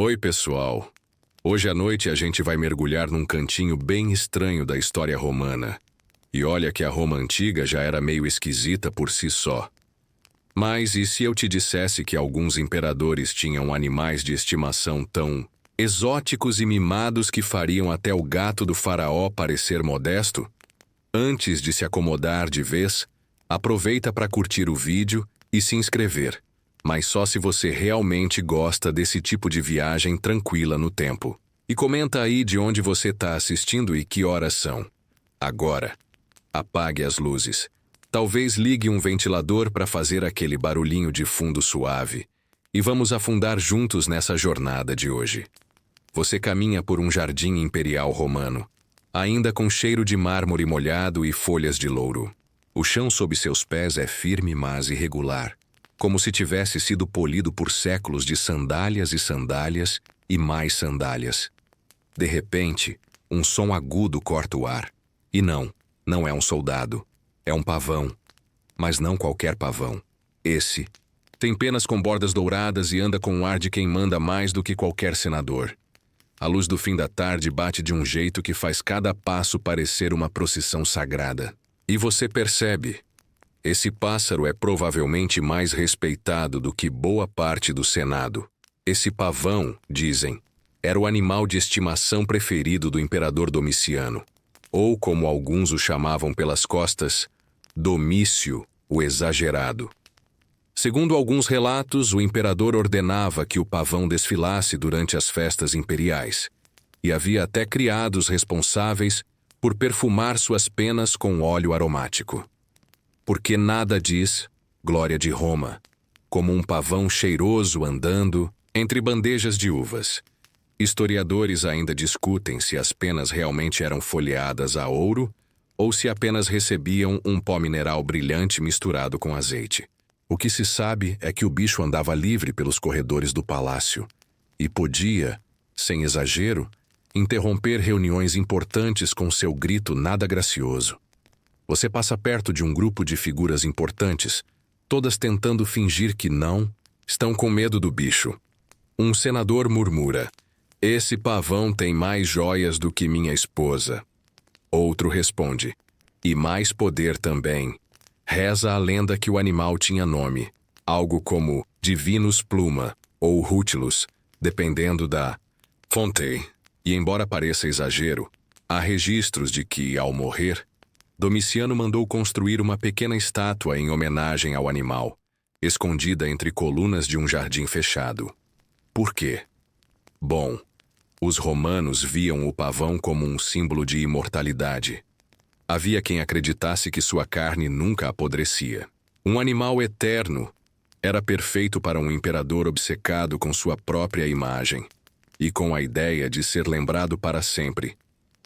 Oi, pessoal. Hoje à noite a gente vai mergulhar num cantinho bem estranho da história romana. E olha que a Roma antiga já era meio esquisita por si só. Mas e se eu te dissesse que alguns imperadores tinham animais de estimação tão exóticos e mimados que fariam até o gato do faraó parecer modesto? Antes de se acomodar de vez, aproveita para curtir o vídeo e se inscrever. Mas só se você realmente gosta desse tipo de viagem tranquila no tempo. E comenta aí de onde você está assistindo e que horas são. Agora, apague as luzes. Talvez ligue um ventilador para fazer aquele barulhinho de fundo suave. E vamos afundar juntos nessa jornada de hoje. Você caminha por um jardim imperial romano, ainda com cheiro de mármore molhado e folhas de louro. O chão sob seus pés é firme, mas irregular, como se tivesse sido polido por séculos de sandálias e mais sandálias. De repente, um som agudo corta o ar. E não é um soldado. É um pavão. Mas não qualquer pavão. Esse tem penas com bordas douradas e anda com um ar de quem manda mais do que qualquer senador. A luz do fim da tarde bate de um jeito que faz cada passo parecer uma procissão sagrada. E você percebe, esse pássaro é provavelmente mais respeitado do que boa parte do Senado. Esse pavão, dizem, era o animal de estimação preferido do imperador Domiciano. Ou, como alguns o chamavam pelas costas, Domício, o exagerado. Segundo alguns relatos, o imperador ordenava que o pavão desfilasse durante as festas imperiais, e havia até criados responsáveis por perfumar suas penas com óleo aromático. Porque nada diz, glória de Roma, como um pavão cheiroso andando entre bandejas de uvas. Historiadores ainda discutem se as penas realmente eram folheadas a ouro ou se apenas recebiam um pó mineral brilhante misturado com azeite. O que se sabe é que o bicho andava livre pelos corredores do palácio e podia, sem exagero, interromper reuniões importantes com seu grito nada gracioso. Você passa perto de um grupo de figuras importantes, todas tentando fingir que não, estão com medo do bicho. Um senador murmura: "Esse pavão tem mais joias do que minha esposa." Outro responde: "E mais poder também." Reza a lenda que o animal tinha nome, algo como Divinus Pluma ou Rutilus, dependendo da fonte. E embora pareça exagero, há registros de que, ao morrer, Domiciano mandou construir uma pequena estátua em homenagem ao animal, escondida entre colunas de um jardim fechado. Por quê? Bom, os romanos viam o pavão como um símbolo de imortalidade. Havia quem acreditasse que sua carne nunca apodrecia. Um animal eterno era perfeito para um imperador obcecado com sua própria imagem e com a ideia de ser lembrado para sempre,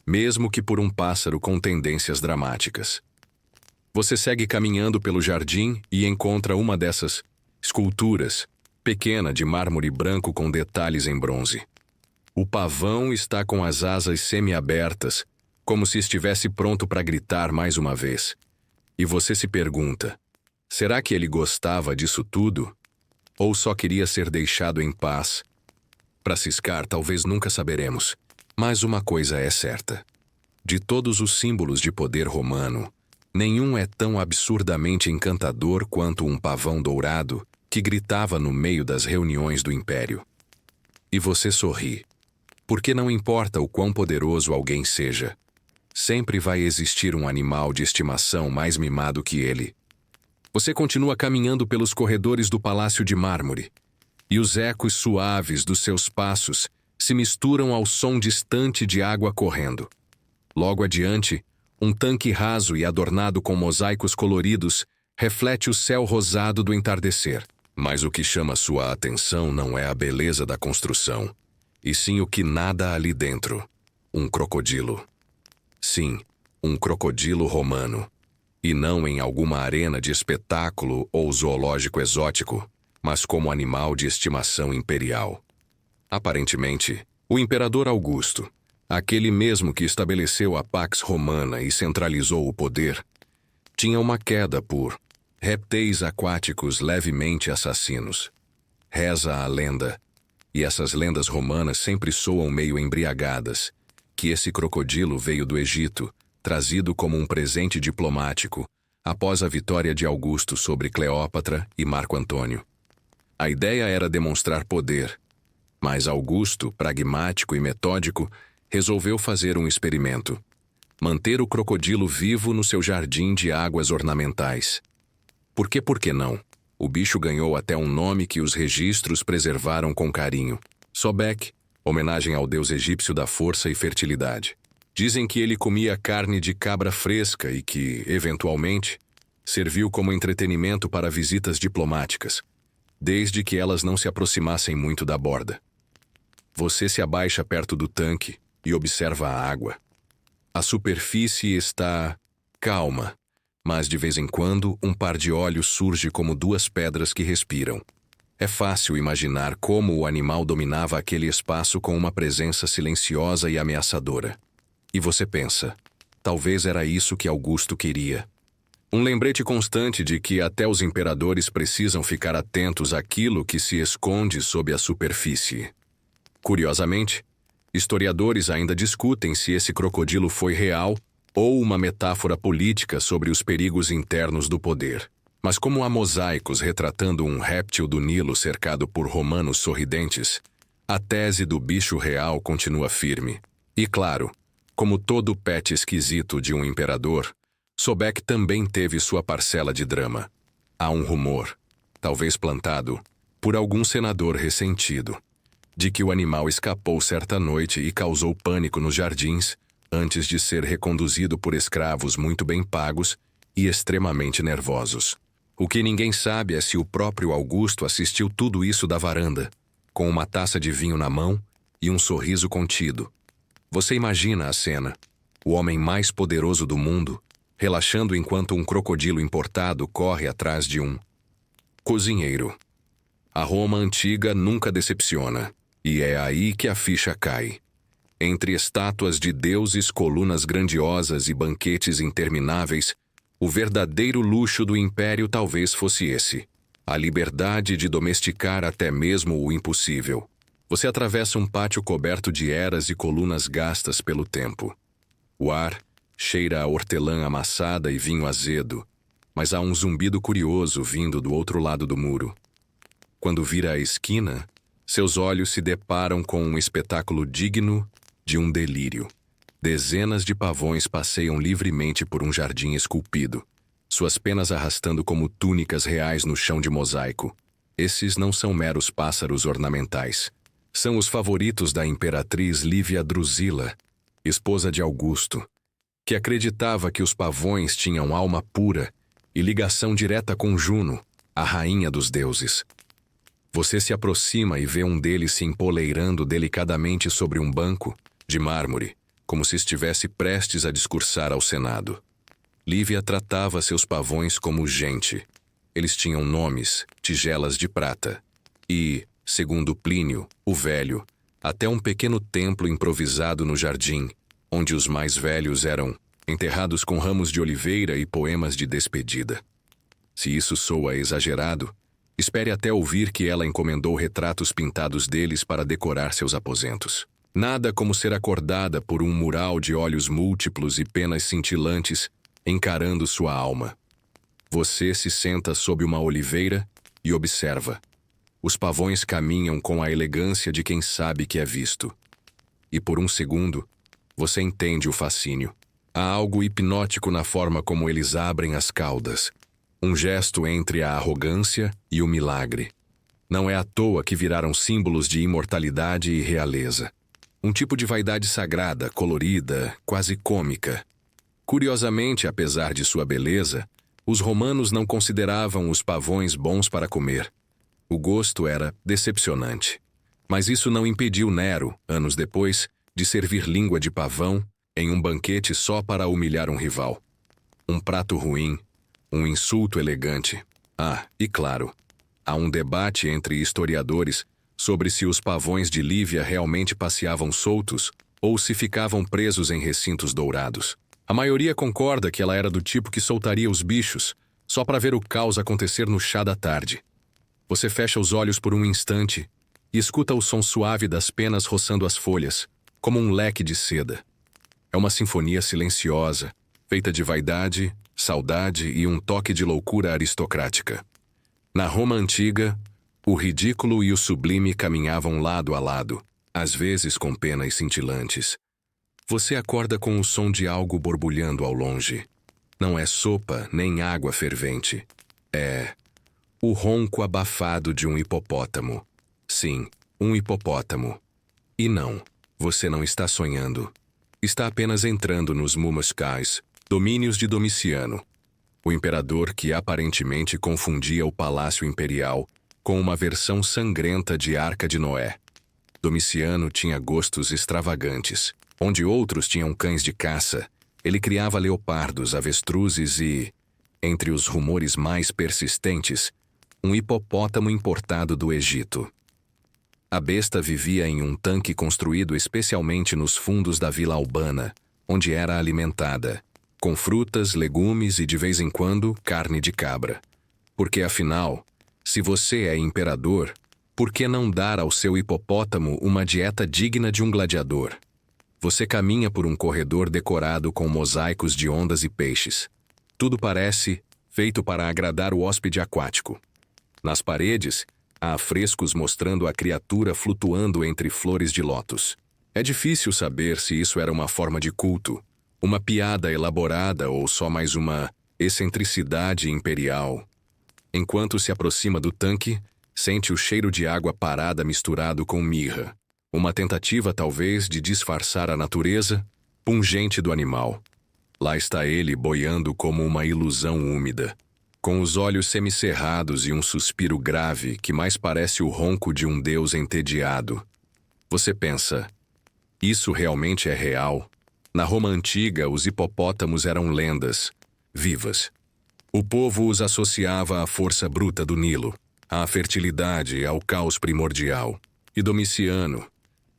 mesmo que por um pássaro com tendências dramáticas. Você segue caminhando pelo jardim e encontra uma dessas esculturas, pequena de mármore branco com detalhes em bronze. O pavão está com as asas semi-abertas, como se estivesse pronto para gritar mais uma vez. E você se pergunta, será que ele gostava disso tudo? Ou só queria ser deixado em paz? Para ciscar, talvez nunca saberemos. Mas uma coisa é certa. De todos os símbolos de poder romano, nenhum é tão absurdamente encantador quanto um pavão dourado que gritava no meio das reuniões do império. E você sorri. Porque não importa o quão poderoso alguém seja, sempre vai existir um animal de estimação mais mimado que ele. Você continua caminhando pelos corredores do Palácio de Mármore, e os ecos suaves dos seus passos se misturam ao som distante de água correndo. Logo adiante, um tanque raso e adornado com mosaicos coloridos reflete o céu rosado do entardecer. Mas o que chama sua atenção não é a beleza da construção, e sim o que nada ali dentro: um crocodilo. Sim, um crocodilo romano. E não em alguma arena de espetáculo ou zoológico exótico, mas como animal de estimação imperial. Aparentemente, o imperador Augusto, aquele mesmo que estabeleceu a Pax Romana e centralizou o poder, tinha uma queda por répteis aquáticos levemente assassinos. Reza a lenda, E essas lendas romanas sempre soam meio embriagadas, que esse crocodilo veio do Egito, trazido como um presente diplomático, após a vitória de Augusto sobre Cleópatra e Marco Antônio. A ideia era demonstrar poder, mas Augusto, pragmático e metódico, resolveu fazer um experimento: manter o crocodilo vivo no seu jardim de águas ornamentais. Por que não? O bicho ganhou até um nome que os registros preservaram com carinho: Sobek, homenagem ao deus egípcio da força e fertilidade. Dizem que ele comia carne de cabra fresca e que, eventualmente, serviu como entretenimento para visitas diplomáticas, desde que elas não se aproximassem muito da borda. Você se abaixa perto do tanque e observa a água. A superfície está calma, mas de vez em quando um par de olhos surge como duas pedras que respiram. É fácil imaginar como o animal dominava aquele espaço com uma presença silenciosa e ameaçadora. E você pensa, talvez era isso que Augusto queria. Um lembrete constante de que até os imperadores precisam ficar atentos àquilo que se esconde sob a superfície. Curiosamente, historiadores ainda discutem se esse crocodilo foi real ou uma metáfora política sobre os perigos internos do poder. Mas como há mosaicos retratando um réptil do Nilo cercado por romanos sorridentes, a tese do bicho real continua firme. E claro, como todo pet esquisito de um imperador, Sobek também teve sua parcela de drama. Há um rumor, talvez plantado por algum senador ressentido, de que o animal escapou certa noite e causou pânico nos jardins, antes de ser reconduzido por escravos muito bem pagos e extremamente nervosos. O que ninguém sabe é se o próprio Augusto assistiu tudo isso da varanda, com uma taça de vinho na mão e um sorriso contido. Você imagina a cena: o homem mais poderoso do mundo, relaxando enquanto um crocodilo importado corre atrás de um cozinheiro. A Roma antiga nunca decepciona, e é aí que a ficha cai. Entre estátuas de deuses, colunas grandiosas e banquetes intermináveis, o verdadeiro luxo do império talvez fosse esse: a liberdade de domesticar até mesmo o impossível. Você atravessa um pátio coberto de eras e colunas gastas pelo tempo. O ar cheira a hortelã amassada e vinho azedo, mas há um zumbido curioso vindo do outro lado do muro. Quando vira a esquina, seus olhos se deparam com um espetáculo digno de um delírio. Dezenas de pavões passeiam livremente por um jardim esculpido, suas penas arrastando como túnicas reais no chão de mosaico. Esses não são meros pássaros ornamentais. São os favoritos da imperatriz Lívia Drusila, esposa de Augusto, que acreditava que os pavões tinham alma pura e ligação direta com Juno, a rainha dos deuses. Você se aproxima e vê um deles se empoleirando delicadamente sobre um banco de mármore, como se estivesse prestes a discursar ao Senado. Lívia tratava seus pavões como gente. Eles tinham nomes, tigelas de prata, e, segundo Plínio, o Velho, até um pequeno templo improvisado no jardim, onde os mais velhos eram enterrados com ramos de oliveira e poemas de despedida. Se isso soa exagerado, espere até ouvir que ela encomendou retratos pintados deles para decorar seus aposentos. Nada como ser acordada por um mural de olhos múltiplos e penas cintilantes encarando sua alma. Você se senta sob uma oliveira e observa. Os pavões caminham com a elegância de quem sabe que é visto. E por um segundo, você entende o fascínio. Há algo hipnótico na forma como eles abrem as caudas. Um gesto entre a arrogância e o milagre. Não é à toa que viraram símbolos de imortalidade e realeza. Um tipo de vaidade sagrada, colorida, quase cômica. Curiosamente, apesar de sua beleza, os romanos não consideravam os pavões bons para comer. O gosto era decepcionante. Mas isso não impediu Nero, anos depois, de servir língua de pavão em um banquete só para humilhar um rival. Um prato ruim, um insulto elegante. Ah, e claro, há um debate entre historiadores sobre se os pavões de Lívia realmente passeavam soltos ou se ficavam presos em recintos dourados. A maioria concorda que ela era do tipo que soltaria os bichos só para ver o caos acontecer no chá da tarde. Você fecha os olhos por um instante e escuta o som suave das penas roçando as folhas, como um leque de seda. É uma sinfonia silenciosa, feita de vaidade, saudade e um toque de loucura aristocrática. Na Roma antiga, o ridículo e o sublime caminhavam lado a lado, às vezes com penas cintilantes. Você acorda com o som de algo borbulhando ao longe. Não é sopa nem água fervente. É o ronco abafado de um hipopótamo. Sim, um hipopótamo. E não, você não está sonhando. Está apenas entrando nos Mumuscais, domínios de Domiciano, o imperador que aparentemente confundia o palácio imperial com uma versão sangrenta de Arca de Noé. Domiciano tinha gostos extravagantes. Onde outros tinham cães de caça, ele criava leopardos, avestruzes e, entre os rumores mais persistentes, um hipopótamo importado do Egito. A besta vivia em um tanque construído especialmente nos fundos da Vila Albana, onde era alimentada, com frutas, legumes e, de vez em quando, carne de cabra. Porque, afinal, se você é imperador, por que não dar ao seu hipopótamo uma dieta digna de um gladiador? Você caminha por um corredor decorado com mosaicos de ondas e peixes. Tudo parece feito para agradar o hóspede aquático. Nas paredes, há afrescos mostrando a criatura flutuando entre flores de lótus. É difícil saber se isso era uma forma de culto, uma piada elaborada ou só mais uma excentricidade imperial. Enquanto se aproxima do tanque, sente o cheiro de água parada misturado com mirra. Uma tentativa, talvez, de disfarçar a natureza pungente do animal. Lá está ele boiando como uma ilusão úmida, com os olhos semicerrados e um suspiro grave que mais parece o ronco de um deus entediado. Você pensa, isso realmente é real? Na Roma antiga, os hipopótamos eram lendas, vivas. O povo os associava à força bruta do Nilo, à fertilidade e ao caos primordial. E Domiciano,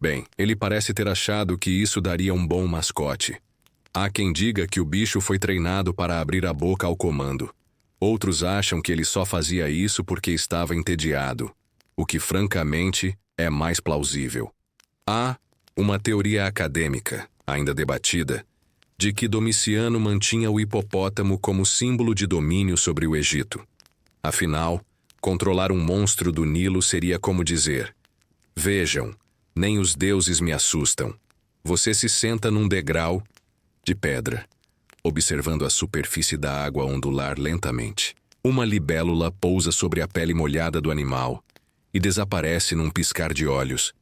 bem, ele parece ter achado que isso daria um bom mascote. Há quem diga que o bicho foi treinado para abrir a boca ao comando. Outros acham que ele só fazia isso porque estava entediado, o que francamente é mais plausível. Há uma teoria acadêmica, ainda debatida, de que Domiciano mantinha o hipopótamo como símbolo de domínio sobre o Egito. Afinal, controlar um monstro do Nilo seria como dizer: vejam, nem os deuses me assustam. Você se senta num degrau de pedra, observando a superfície da água ondular lentamente. Uma libélula pousa sobre a pele molhada do animal e desaparece num piscar de olhos,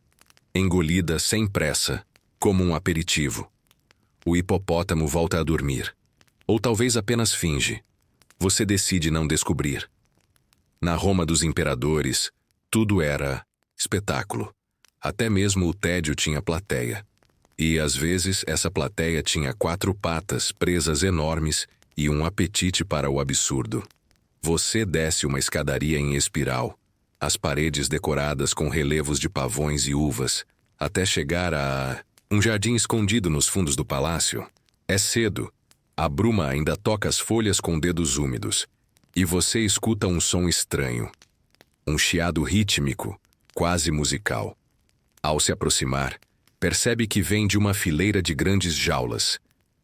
engolida sem pressa, como um aperitivo. O hipopótamo volta a dormir. Ou talvez apenas finge. Você decide não descobrir. Na Roma dos imperadores, tudo era espetáculo. Até mesmo o tédio tinha plateia. E, às vezes, essa plateia tinha 4 patas presas enormes e um apetite para o absurdo. Você desce uma escadaria em espiral, as paredes decoradas com relevos de pavões e uvas, até chegar a um jardim escondido nos fundos do palácio. É cedo. A bruma ainda toca as folhas com dedos úmidos. E você escuta um som estranho. Um chiado rítmico, quase musical. Ao se aproximar, percebe que vem de uma fileira de grandes jaulas.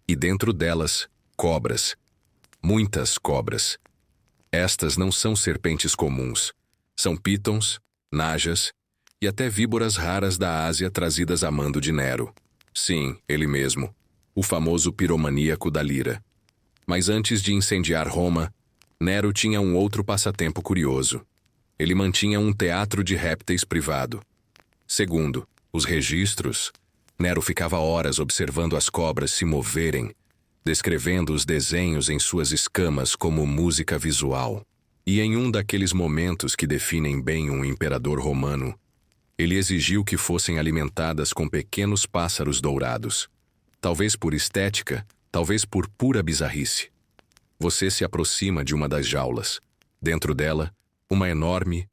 E dentro delas, cobras. Muitas cobras. Estas não são serpentes comuns. São pitons, najas e até víboras raras da Ásia trazidas a mando de Nero. Sim, ele mesmo, o famoso piromaníaco da lira. Mas antes de incendiar Roma, Nero tinha um outro passatempo curioso. Ele mantinha um teatro de répteis privado. Segundo os registros, Nero ficava horas observando as cobras se moverem, descrevendo os desenhos em suas escamas como música visual. E em um daqueles momentos que definem bem um imperador romano, ele exigiu que fossem alimentadas com pequenos pássaros dourados. Talvez por estética, talvez por pura bizarrice. Você se aproxima de uma das jaulas. Dentro dela, uma enorme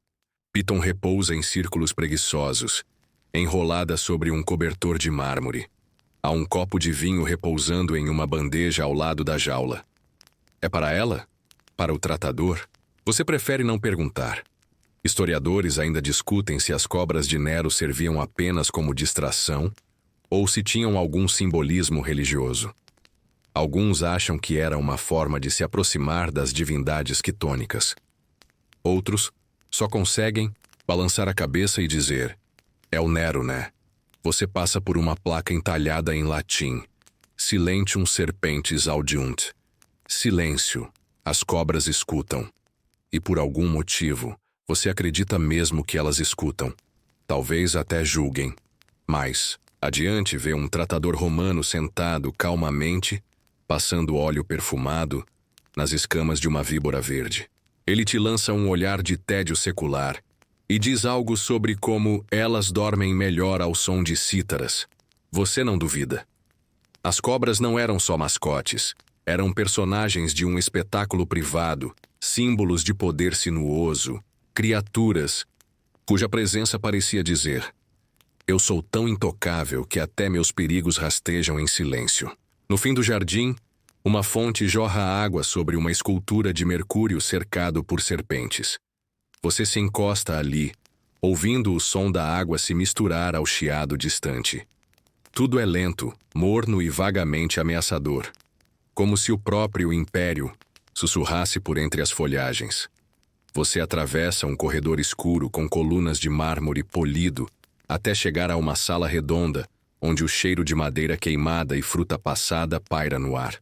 piton repousa em círculos preguiçosos, enrolada sobre um cobertor de mármore. Há um copo de vinho repousando em uma bandeja ao lado da jaula. É para ela? Para o tratador? Você prefere não perguntar. Historiadores ainda discutem se as cobras de Nero serviam apenas como distração ou se tinham algum simbolismo religioso. Alguns acham que era uma forma de se aproximar das divindades quitônicas. Outros só conseguem balançar a cabeça e dizer: é o Nero, né? Você passa por uma placa entalhada em latim: Silentium serpentes audiunt. Silêncio, as cobras escutam. E por algum motivo, você acredita mesmo que elas escutam. Talvez até julguem. Mas, adiante vê um tratador romano sentado calmamente, passando óleo perfumado nas escamas de uma víbora verde. Ele te lança um olhar de tédio secular e diz algo sobre como elas dormem melhor ao som de cítaras. Você não duvida. As cobras não eram só mascotes, eram personagens de um espetáculo privado, símbolos de poder sinuoso, criaturas cuja presença parecia dizer: eu sou tão intocável que até meus perigos rastejam em silêncio. No fim do jardim, uma fonte jorra água sobre uma escultura de Mercúrio cercado por serpentes. Você se encosta ali, ouvindo o som da água se misturar ao chiado distante. Tudo é lento, morno e vagamente ameaçador, como se o próprio império sussurrasse por entre as folhagens. Você atravessa um corredor escuro com colunas de mármore polido até chegar a uma sala redonda, onde o cheiro de madeira queimada e fruta passada paira no ar.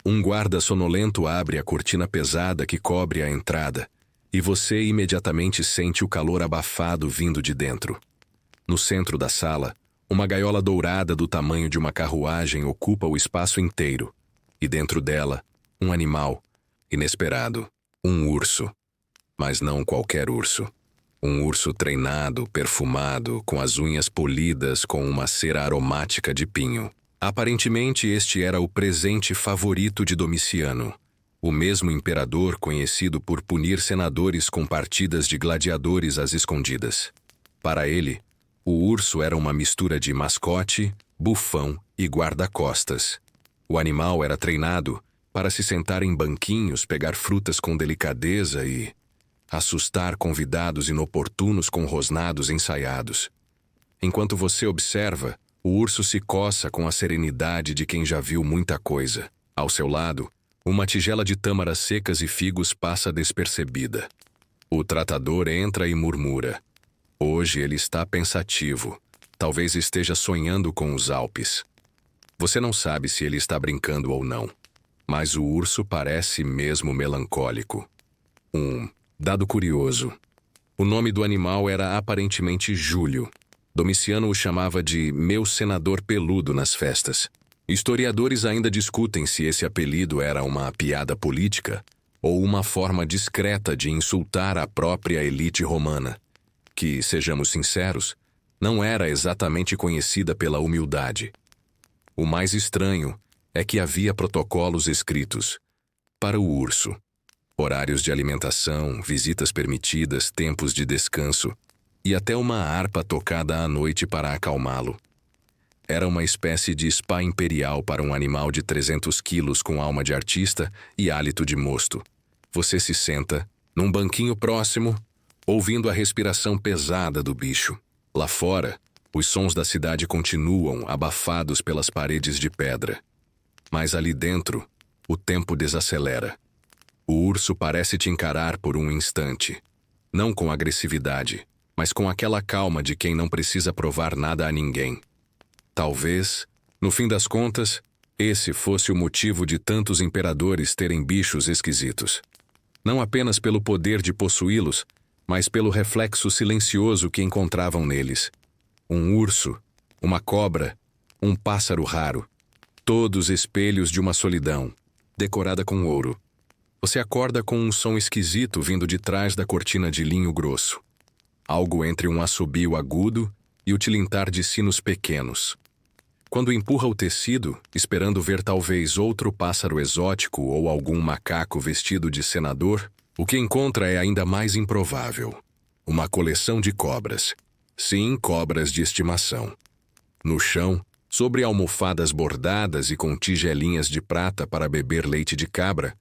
Um guarda sonolento abre a cortina pesada que cobre a entrada, e você imediatamente sente o calor abafado vindo de dentro. No centro da sala, uma gaiola dourada do tamanho de uma carruagem ocupa o espaço inteiro, e dentro dela, um animal inesperado, um urso. Mas não qualquer urso. Um urso treinado, perfumado, com as unhas polidas com uma cera aromática de pinho. Aparentemente este era o presente favorito de Domiciano, o mesmo imperador conhecido por punir senadores com partidas de gladiadores às escondidas. Para ele, o urso era uma mistura de mascote, bufão e guarda-costas. O animal era treinado para se sentar em banquinhos, pegar frutas com delicadeza e assustar convidados inoportunos com rosnados ensaiados. Enquanto você observa, o urso se coça com a serenidade de quem já viu muita coisa. Ao seu lado, uma tigela de tâmaras secas e figos passa despercebida. O tratador entra e murmura. Hoje ele está pensativo. Talvez esteja sonhando com os Alpes. Você não sabe se ele está brincando ou não, mas o urso parece mesmo melancólico. Dado curioso. O nome do animal era aparentemente Júlio. Domiciano o chamava de meu senador peludo nas festas. Historiadores ainda discutem se esse apelido era uma piada política ou uma forma discreta de insultar a própria elite romana, que, sejamos sinceros, não era exatamente conhecida pela humildade. O mais estranho é que havia protocolos escritos para o urso. Horários de alimentação, visitas permitidas, tempos de descanso e até uma harpa tocada à noite para acalmá-lo. Era uma espécie de spa imperial para um animal de 300 quilos com alma de artista e hálito de mosto. Você se senta, num banquinho próximo, ouvindo a respiração pesada do bicho. Lá fora, os sons da cidade continuam abafados pelas paredes de pedra. Mas ali dentro, o tempo desacelera. O urso parece te encarar por um instante. Não com agressividade, mas com aquela calma de quem não precisa provar nada a ninguém. Talvez, no fim das contas, esse fosse o motivo de tantos imperadores terem bichos esquisitos. Não apenas pelo poder de possuí-los, mas pelo reflexo silencioso que encontravam neles. Um urso, uma cobra, um pássaro raro. Todos espelhos de uma solidão, decorada com ouro. Você acorda com um som esquisito vindo de trás da cortina de linho grosso. Algo entre um assobio agudo e o tilintar de sinos pequenos. Quando empurra o tecido, esperando ver talvez outro pássaro exótico ou algum macaco vestido de senador, o que encontra é ainda mais improvável. Uma coleção de cobras. Sim, cobras de estimação. No chão, sobre almofadas bordadas e com tigelinhas de prata para beber leite de cabra,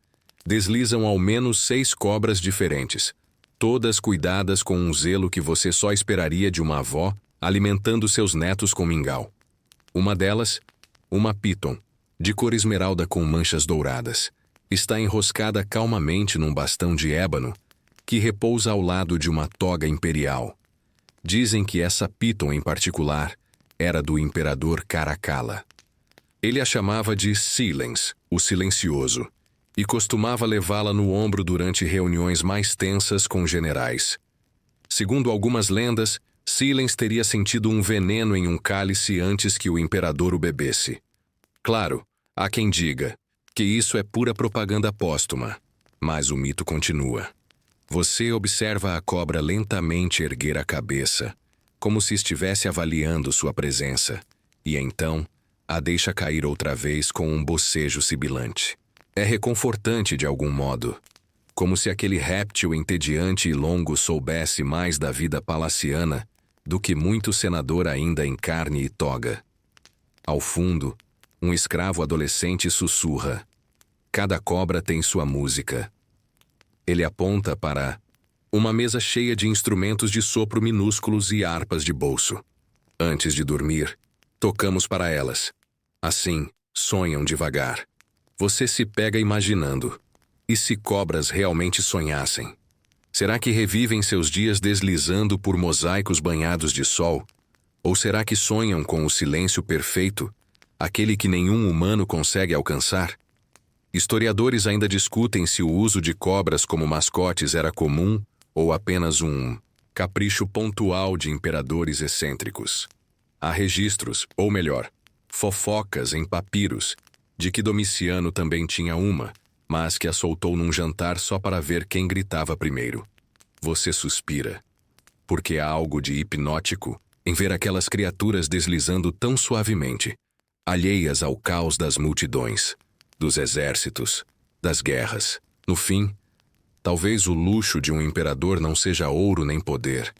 deslizam ao menos 6 cobras diferentes, todas cuidadas com um zelo que você só esperaria de uma avó alimentando seus netos com mingau. Uma delas, uma piton, de cor esmeralda com manchas douradas, está enroscada calmamente num bastão de ébano que repousa ao lado de uma toga imperial. Dizem que essa piton em particular era do imperador Caracalla. Ele a chamava de Silence, o silencioso, e costumava levá-la no ombro durante reuniões mais tensas com generais. Segundo algumas lendas, Silence teria sentido um veneno em um cálice antes que o imperador o bebesse. Claro, há quem diga que isso é pura propaganda póstuma, mas o mito continua. Você observa a cobra lentamente erguer a cabeça, como se estivesse avaliando sua presença, e então a deixa cair outra vez com um bocejo sibilante. É reconfortante de algum modo, como se aquele réptil entediante e longo soubesse mais da vida palaciana do que muito senador ainda em carne e toga. Ao fundo, um escravo adolescente sussurra. Cada cobra tem sua música. Ele aponta para uma mesa cheia de instrumentos de sopro minúsculos e harpas de bolso. Antes de dormir, tocamos para elas. Assim, sonham devagar. Você se pega imaginando. E se cobras realmente sonhassem? Será que revivem seus dias deslizando por mosaicos banhados de sol? Ou será que sonham com o silêncio perfeito, aquele que nenhum humano consegue alcançar? Historiadores ainda discutem se o uso de cobras como mascotes era comum ou apenas um capricho pontual de imperadores excêntricos. Há registros, ou melhor, fofocas em papiros, de que Domiciano também tinha uma, mas que a soltou num jantar só para ver quem gritava primeiro. Você suspira, porque há algo de hipnótico em ver aquelas criaturas deslizando tão suavemente, alheias ao caos das multidões, dos exércitos, das guerras. No fim, talvez o luxo de um imperador não seja ouro nem poder,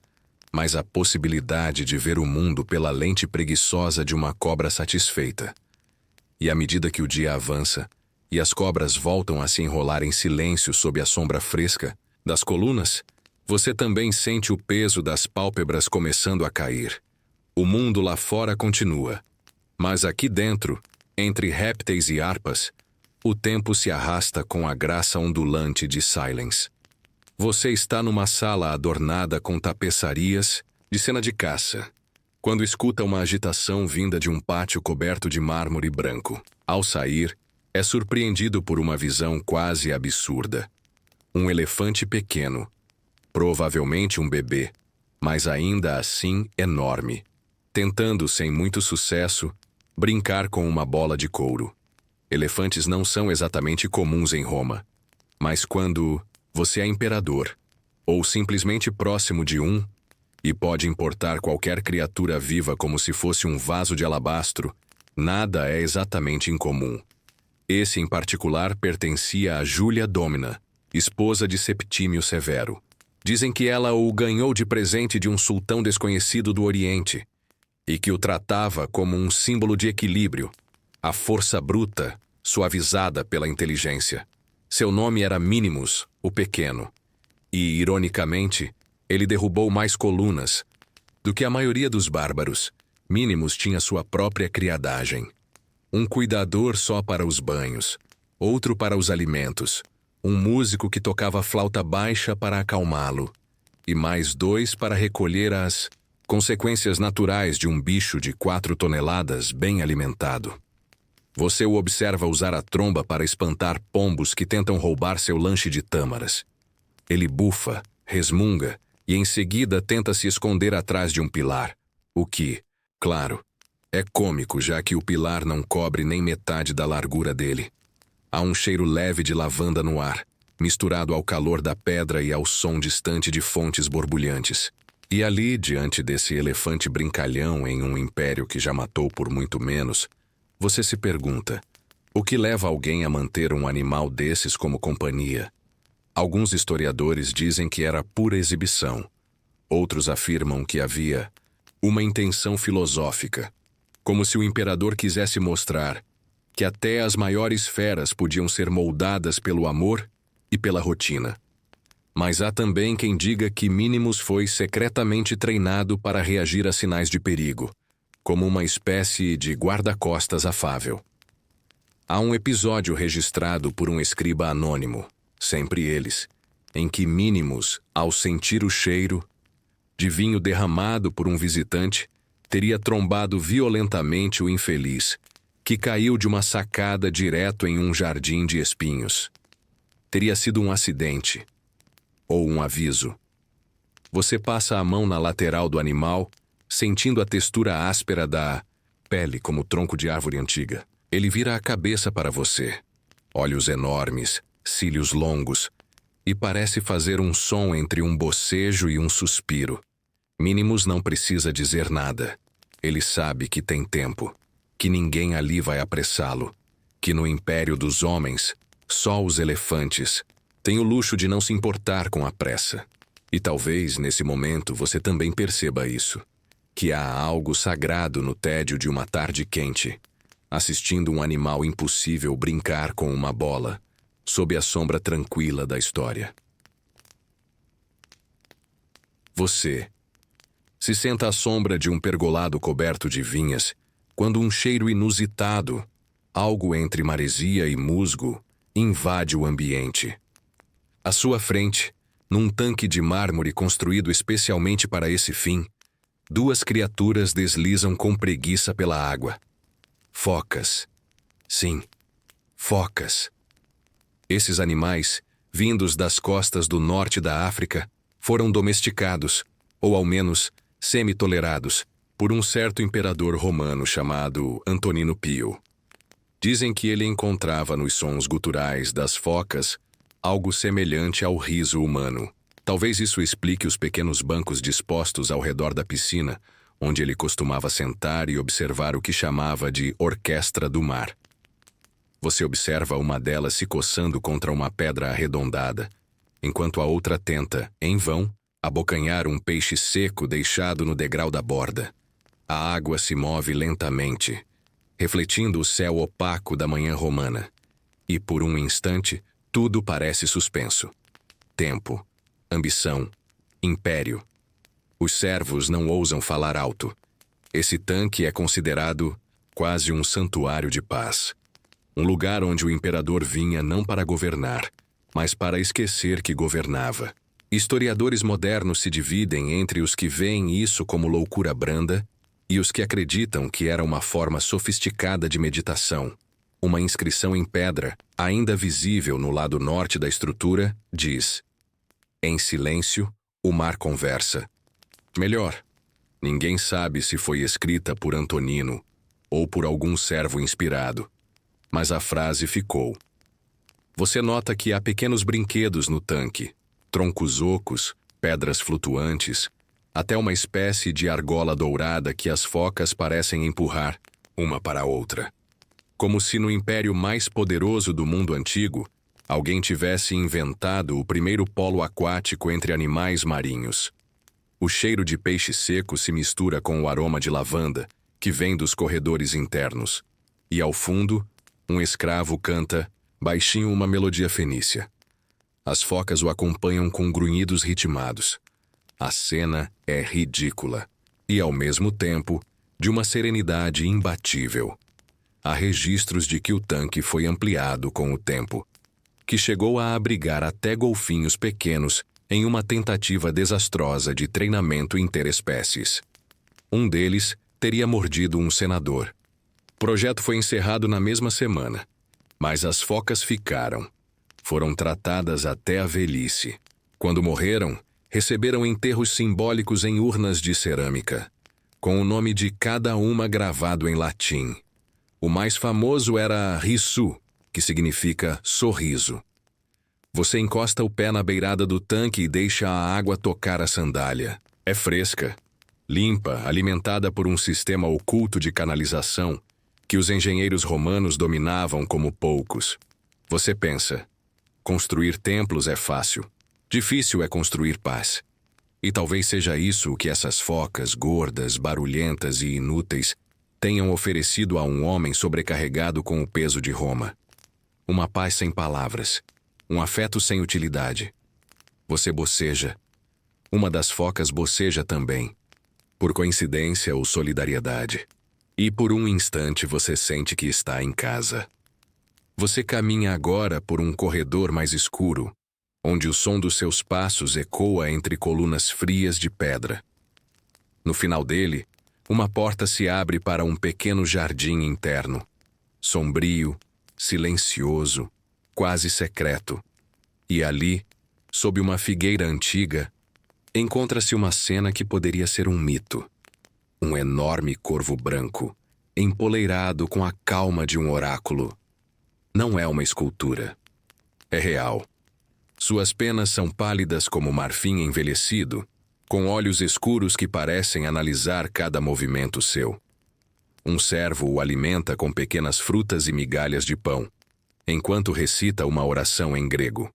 mas a possibilidade de ver o mundo pela lente preguiçosa de uma cobra satisfeita. E à medida que o dia avança, e as cobras voltam a se enrolar em silêncio sob a sombra fresca das colunas, você também sente o peso das pálpebras começando a cair. O mundo lá fora continua, mas aqui dentro, entre répteis e harpas, o tempo se arrasta com a graça ondulante de Silence. Você está numa sala adornada com tapeçarias de cena de caça, quando escuta uma agitação vinda de um pátio coberto de mármore branco. Ao sair, é surpreendido por uma visão quase absurda. Um elefante pequeno, provavelmente um bebê, mas ainda assim enorme, tentando, sem muito sucesso, brincar com uma bola de couro. Elefantes não são exatamente comuns em Roma, mas quando você é imperador, ou simplesmente próximo de um, e pode importar qualquer criatura viva como se fosse um vaso de alabastro, nada é exatamente incomum. Esse em particular pertencia a Júlia Domina, esposa de Septímio Severo. Dizem que ela o ganhou de presente de um sultão desconhecido do Oriente, e que o tratava como um símbolo de equilíbrio, a força bruta, suavizada pela inteligência. Seu nome era Minimus, o Pequeno, e, ironicamente, ele derrubou mais colunas do que a maioria dos bárbaros. Minimus tinha sua própria criadagem. Um cuidador só para os banhos, outro para os alimentos, um músico que tocava flauta baixa para acalmá-lo, e mais 2 para recolher as consequências naturais de um bicho de 4 toneladas bem alimentado. Você o observa usar a tromba para espantar pombos que tentam roubar seu lanche de tâmaras. Ele bufa, resmunga e em seguida tenta se esconder atrás de um pilar, o que, claro, é cômico já que o pilar não cobre nem metade da largura dele. Há um cheiro leve de lavanda no ar, misturado ao calor da pedra e ao som distante de fontes borbulhantes. E ali, diante desse elefante brincalhão em um império que já matou por muito menos, você se pergunta, o que leva alguém a manter um animal desses como companhia? Alguns historiadores dizem que era pura exibição. Outros afirmam que havia uma intenção filosófica, como se o imperador quisesse mostrar que até as maiores feras podiam ser moldadas pelo amor e pela rotina. Mas há também quem diga que Minimus foi secretamente treinado para reagir a sinais de perigo, como uma espécie de guarda-costas afável. Há um episódio registrado por um escriba anônimo, sempre eles, em que Minimus, ao sentir o cheiro de vinho derramado por um visitante, teria trombado violentamente o infeliz, que caiu de uma sacada direto em um jardim de espinhos. Teria sido um acidente, ou um aviso. Você passa a mão na lateral do animal, sentindo a textura áspera da pele como tronco de árvore antiga. Ele vira a cabeça para você. Olhos enormes, cílios longos, e parece fazer um som entre um bocejo e um suspiro. Minimus não precisa dizer nada. Ele sabe que tem tempo, que ninguém ali vai apressá-lo, que no império dos homens, só os elefantes têm o luxo de não se importar com a pressa. E talvez, nesse momento, você também perceba isso, que há algo sagrado no tédio de uma tarde quente, assistindo um animal impossível brincar com uma bola, sob a sombra tranquila da história. Você se senta à sombra de um pergolado coberto de vinhas, quando um cheiro inusitado, algo entre maresia e musgo, invade o ambiente. À sua frente, num tanque de mármore construído especialmente para esse fim, duas criaturas deslizam com preguiça pela água. Focas. Sim, focas. Esses animais, vindos das costas do norte da África, foram domesticados, ou ao menos semi-tolerados, por um certo imperador romano chamado Antonino Pio. Dizem que ele encontrava nos sons guturais das focas algo semelhante ao riso humano. Talvez isso explique os pequenos bancos dispostos ao redor da piscina, onde ele costumava sentar e observar o que chamava de orquestra do mar. Você observa uma delas se coçando contra uma pedra arredondada, enquanto a outra tenta, em vão, abocanhar um peixe seco deixado no degrau da borda. A água se move lentamente, refletindo o céu opaco da manhã romana. E por um instante, tudo parece suspenso. Tempo, ambição, império. Os servos não ousam falar alto. Esse tanque é considerado quase um santuário de paz. Um lugar onde o imperador vinha não para governar, mas para esquecer que governava. Historiadores modernos se dividem entre os que veem isso como loucura branda e os que acreditam que era uma forma sofisticada de meditação. Uma inscrição em pedra, ainda visível no lado norte da estrutura, diz: "Em silêncio, o mar conversa." Melhor, ninguém sabe se foi escrita por Antonino ou por algum servo inspirado, mas a frase ficou. Você nota que há pequenos brinquedos no tanque, troncos ocos, pedras flutuantes, até uma espécie de argola dourada que as focas parecem empurrar, uma para a outra. Como se no império mais poderoso do mundo antigo, alguém tivesse inventado o primeiro polo aquático entre animais marinhos. O cheiro de peixe seco se mistura com o aroma de lavanda, que vem dos corredores internos. E ao fundo, um escravo canta, baixinho, uma melodia fenícia. As focas o acompanham com grunhidos ritmados. A cena é ridícula e, ao mesmo tempo, de uma serenidade imbatível. Há registros de que o tanque foi ampliado com o tempo, que chegou a abrigar até golfinhos pequenos em uma tentativa desastrosa de treinamento interespécies. Um deles teria mordido um senador. O projeto foi encerrado na mesma semana, mas as focas ficaram. Foram tratadas até a velhice. Quando morreram, receberam enterros simbólicos em urnas de cerâmica, com o nome de cada uma gravado em latim. O mais famoso era Rissu, que significa sorriso. Você encosta o pé na beirada do tanque e deixa a água tocar a sandália. É fresca, limpa, alimentada por um sistema oculto de canalização que os engenheiros romanos dominavam como poucos. Você pensa: construir templos é fácil. Difícil é construir paz. E talvez seja isso o que essas focas gordas, barulhentas e inúteis tenham oferecido a um homem sobrecarregado com o peso de Roma. Uma paz sem palavras. Um afeto sem utilidade. Você boceja. Uma das focas boceja também. Por coincidência ou solidariedade. E por um instante você sente que está em casa. Você caminha agora por um corredor mais escuro, onde o som dos seus passos ecoa entre colunas frias de pedra. No final dele, uma porta se abre para um pequeno jardim interno, sombrio, silencioso, quase secreto. E ali, sob uma figueira antiga, encontra-se uma cena que poderia ser um mito. Um enorme corvo branco, empoleirado com a calma de um oráculo. Não é uma escultura. É real. Suas penas são pálidas como marfim envelhecido, com olhos escuros que parecem analisar cada movimento seu. Um servo o alimenta com pequenas frutas e migalhas de pão, enquanto recita uma oração em grego.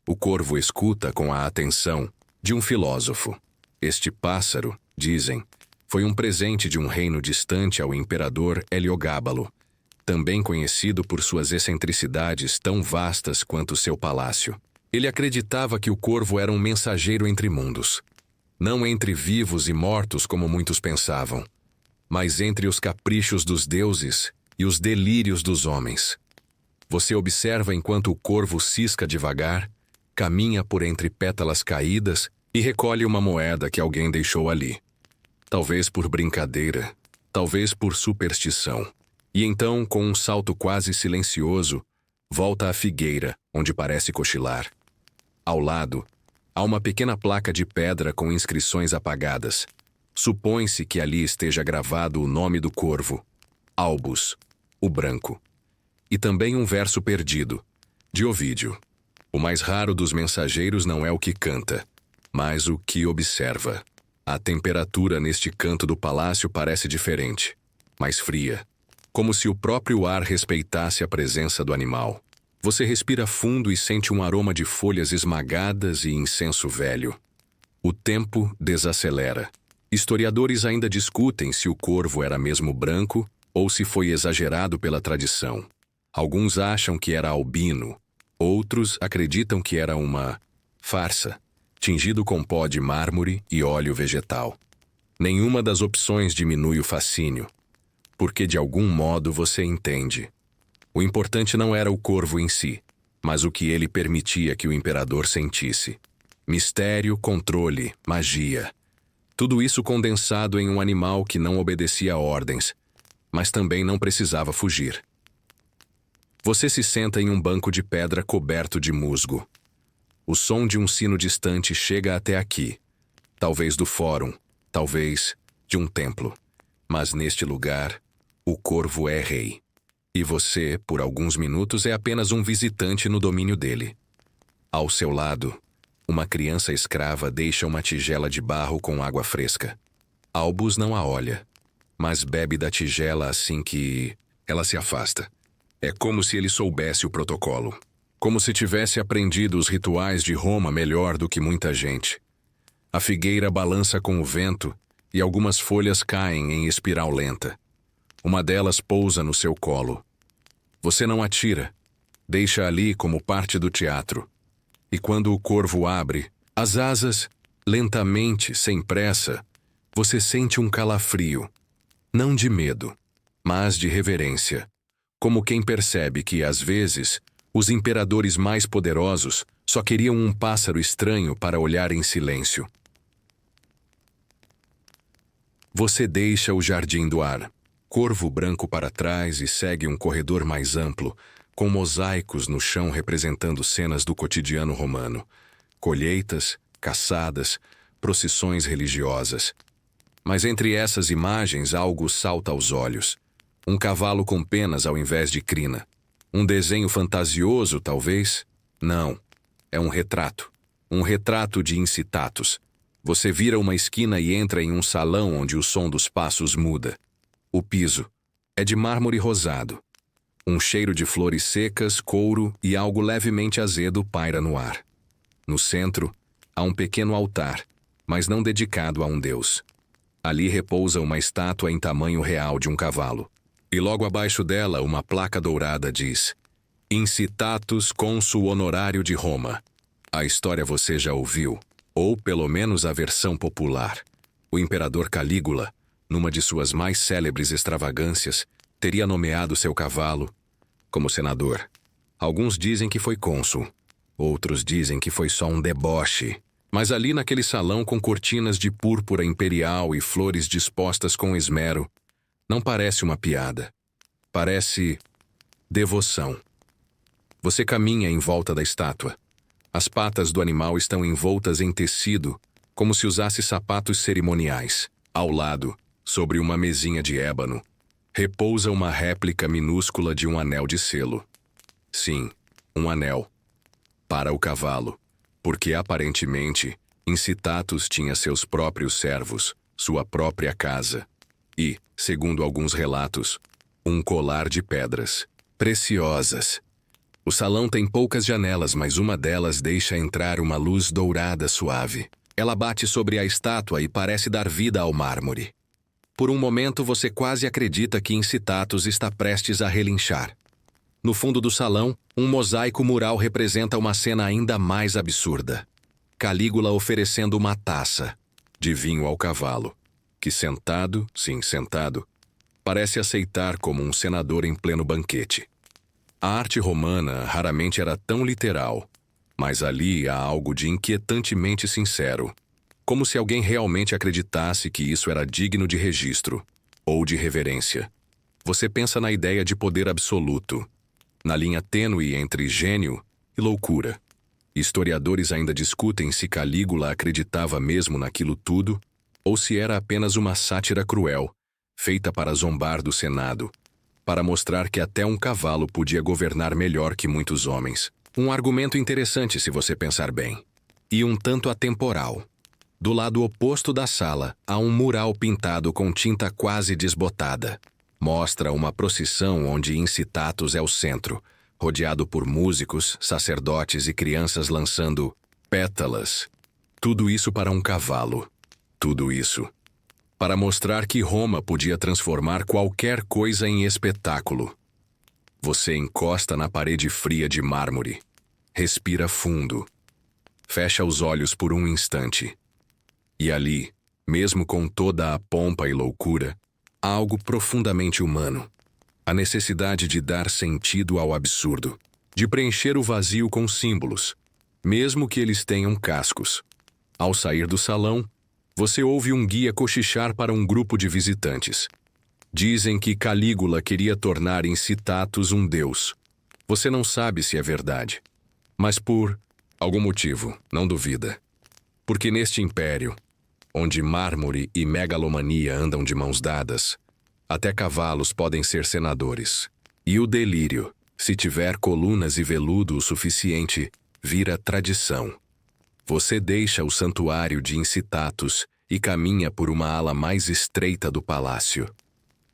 O corvo escuta com a atenção de um filósofo. Este pássaro, dizem, foi um presente de um reino distante ao imperador Heliogábalo, também conhecido por suas excentricidades tão vastas quanto seu palácio. Ele acreditava que o corvo era um mensageiro entre mundos. Não entre vivos e mortos como muitos pensavam, mas entre os caprichos dos deuses e os delírios dos homens. Você observa enquanto o corvo cisca devagar, caminha por entre pétalas caídas e recolhe uma moeda que alguém deixou ali. Talvez por brincadeira, talvez por superstição. E então, com um salto quase silencioso, volta à figueira, onde parece cochilar. Ao lado, há uma pequena placa de pedra com inscrições apagadas. Supõe-se que ali esteja gravado o nome do corvo, Albus, o branco. E também um verso perdido, de Ovídio. O mais raro dos mensageiros não é o que canta, mas o que observa. A temperatura neste canto do palácio parece diferente, mais fria, como se o próprio ar respeitasse a presença do animal. Você respira fundo e sente um aroma de folhas esmagadas e incenso velho. O tempo desacelera. Historiadores ainda discutem se o corvo era mesmo branco ou se foi exagerado pela tradição. Alguns acham que era albino, outros acreditam que era uma farsa, tingido com pó de mármore e óleo vegetal. Nenhuma das opções diminui o fascínio, porque de algum modo você entende. O importante não era o corvo em si, mas o que ele permitia que o imperador sentisse. Mistério, controle, magia. Tudo isso condensado em um animal que não obedecia a ordens, mas também não precisava fugir. Você se senta em um banco de pedra coberto de musgo. O som de um sino distante chega até aqui. Talvez do fórum, talvez de um templo. Mas neste lugar, o corvo é rei. E você, por alguns minutos, é apenas um visitante no domínio dele. Ao seu lado, uma criança escrava deixa uma tigela de barro com água fresca. Albus não a olha, mas bebe da tigela assim que ela se afasta. É como se ele soubesse o protocolo. Como se tivesse aprendido os rituais de Roma melhor do que muita gente. A figueira balança com o vento e algumas folhas caem em espiral lenta. Uma delas pousa no seu colo. Você não atira, deixa ali como parte do teatro. E quando o corvo abre as asas, lentamente, sem pressa, você sente um calafrio. Não de medo, mas de reverência. Como quem percebe que, às vezes, os imperadores mais poderosos só queriam um pássaro estranho para olhar em silêncio. Você deixa o jardim do ar, corvo branco para trás e segue um corredor mais amplo, com mosaicos no chão representando cenas do cotidiano romano. Colheitas, caçadas, procissões religiosas. Mas entre essas imagens algo salta aos olhos. Um cavalo com penas ao invés de crina. Um desenho fantasioso, talvez? Não. É um retrato. Um retrato de Incitatus. Você vira uma esquina e entra em um salão onde o som dos passos muda. O piso é de mármore rosado. Um cheiro de flores secas, couro e algo levemente azedo paira no ar. No centro, há um pequeno altar, mas não dedicado a um deus. Ali repousa uma estátua em tamanho real de um cavalo. E logo abaixo dela, uma placa dourada diz: Incitatus cônsul honorário de Roma. A história você já ouviu, ou pelo menos a versão popular. O imperador Calígula, numa de suas mais célebres extravagâncias, teria nomeado seu cavalo como senador. Alguns dizem que foi cônsul, outros dizem que foi só um deboche. Mas ali naquele salão com cortinas de púrpura imperial e flores dispostas com esmero, não parece uma piada. Parece devoção. Você caminha em volta da estátua. As patas do animal estão envoltas em tecido, como se usasse sapatos cerimoniais. Ao lado, sobre uma mesinha de ébano, repousa uma réplica minúscula de um anel de selo. Sim, um anel. Para o cavalo. Porque, aparentemente, Incitatus tinha seus próprios servos, sua própria casa e, segundo alguns relatos, um colar de pedras preciosas. O salão tem poucas janelas, mas uma delas deixa entrar uma luz dourada suave. Ela bate sobre a estátua e parece dar vida ao mármore. Por um momento você quase acredita que Incitatus está prestes a relinchar. No fundo do salão, um mosaico mural representa uma cena ainda mais absurda. Calígula oferecendo uma taça de vinho ao cavalo, que sentado, parece aceitar como um senador em pleno banquete. A arte romana raramente era tão literal, mas ali há algo de inquietantemente sincero, como se alguém realmente acreditasse que isso era digno de registro ou de reverência. Você pensa na ideia de poder absoluto, na linha tênue entre gênio e loucura. Historiadores ainda discutem se Calígula acreditava mesmo naquilo tudo ou se era apenas uma sátira cruel, feita para zombar do Senado, para mostrar que até um cavalo podia governar melhor que muitos homens. Um argumento interessante se você pensar bem. E um tanto atemporal. Do lado oposto da sala, há um mural pintado com tinta quase desbotada. Mostra uma procissão onde Incitatus é o centro, rodeado por músicos, sacerdotes e crianças lançando pétalas. Tudo isso para um cavalo. Tudo isso para mostrar que Roma podia transformar qualquer coisa em espetáculo. Você encosta na parede fria de mármore. Respira fundo. Fecha os olhos por um instante. E ali, mesmo com toda a pompa e loucura, há algo profundamente humano. A necessidade de dar sentido ao absurdo, de preencher o vazio com símbolos, mesmo que eles tenham cascos. Ao sair do salão, você ouve um guia cochichar para um grupo de visitantes. Dizem que Calígula queria tornar Incitatus um deus. Você não sabe se é verdade, mas por algum motivo, não duvida. Porque neste império, onde mármore e megalomania andam de mãos dadas, até cavalos podem ser senadores. E o delírio, se tiver colunas e veludo o suficiente, vira tradição. Você deixa o santuário de Incitatus e caminha por uma ala mais estreita do palácio.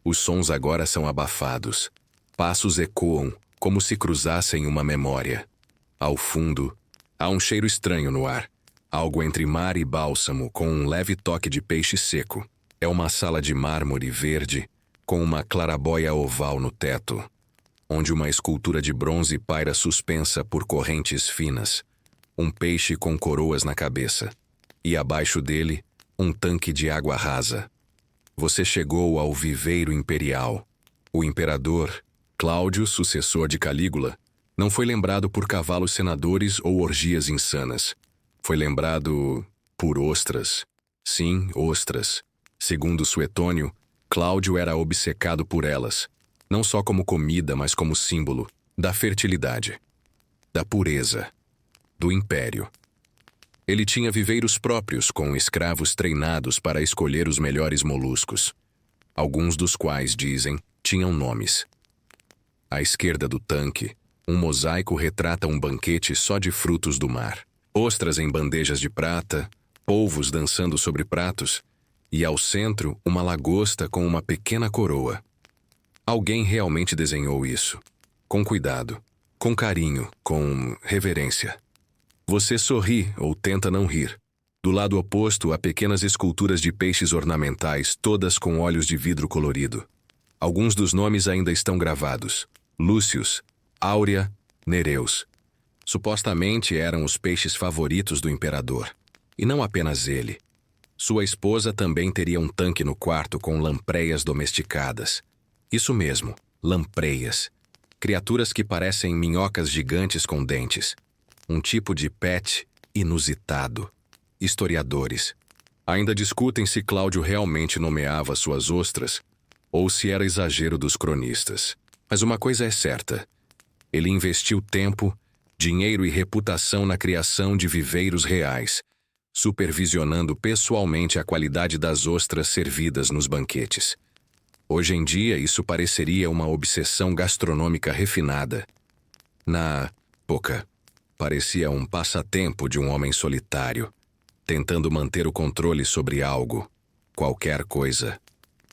Os sons agora são abafados. Passos ecoam, como se cruzassem uma memória. Ao fundo, há um cheiro estranho no ar. Algo entre mar e bálsamo, com um leve toque de peixe seco. É uma sala de mármore verde, com uma clarabóia oval no teto, onde uma escultura de bronze paira suspensa por correntes finas. Um peixe com coroas na cabeça. E abaixo dele, um tanque de água rasa. Você chegou ao viveiro imperial. O imperador, Cláudio, sucessor de Calígula, não foi lembrado por cavalos senadores ou orgias insanas. Foi lembrado por ostras. Sim, ostras. Segundo Suetônio, Cláudio era obcecado por elas, não só como comida, mas como símbolo da fertilidade, da pureza, do império. Ele tinha viveiros próprios com escravos treinados para escolher os melhores moluscos, alguns dos quais, dizem, tinham nomes. À esquerda do tanque, um mosaico retrata um banquete só de frutos do mar. Ostras em bandejas de prata, polvos dançando sobre pratos, e ao centro uma lagosta com uma pequena coroa. Alguém realmente desenhou isso. Com cuidado, com carinho, com reverência. Você sorri ou tenta não rir. Do lado oposto há pequenas esculturas de peixes ornamentais, todas com olhos de vidro colorido. Alguns dos nomes ainda estão gravados. Lúcius, Áurea, Nereus. Supostamente eram os peixes favoritos do imperador. E não apenas ele. Sua esposa também teria um tanque no quarto com lampreias domesticadas. Isso mesmo, lampreias. Criaturas que parecem minhocas gigantes com dentes. Um tipo de pet inusitado. Historiadores ainda discutem se Cláudio realmente nomeava suas ostras ou se era exagero dos cronistas. Mas uma coisa é certa. Ele investiu tempo, dinheiro e reputação na criação de viveiros reais, supervisionando pessoalmente a qualidade das ostras servidas nos banquetes. Hoje em dia, isso pareceria uma obsessão gastronômica refinada. Na época, parecia um passatempo de um homem solitário, tentando manter o controle sobre algo, qualquer coisa.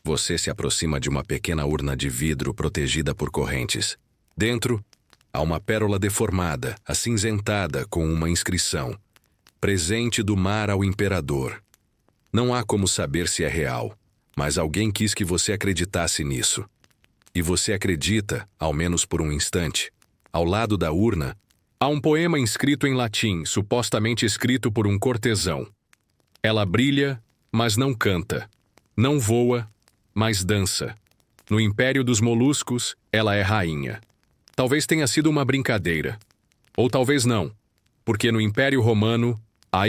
Você se aproxima de uma pequena urna de vidro protegida por correntes. Dentro, há uma pérola deformada, acinzentada com uma inscrição: presente do mar ao imperador. Não há como saber se é real, mas alguém quis que você acreditasse nisso. E você acredita, ao menos por um instante. Ao lado da urna, há um poema escrito em latim, supostamente escrito por um cortesão. Ela brilha, mas não canta. Não voa, mas dança. No império dos moluscos, ela é rainha. Talvez tenha sido uma brincadeira. Ou talvez não, porque no Império Romano, a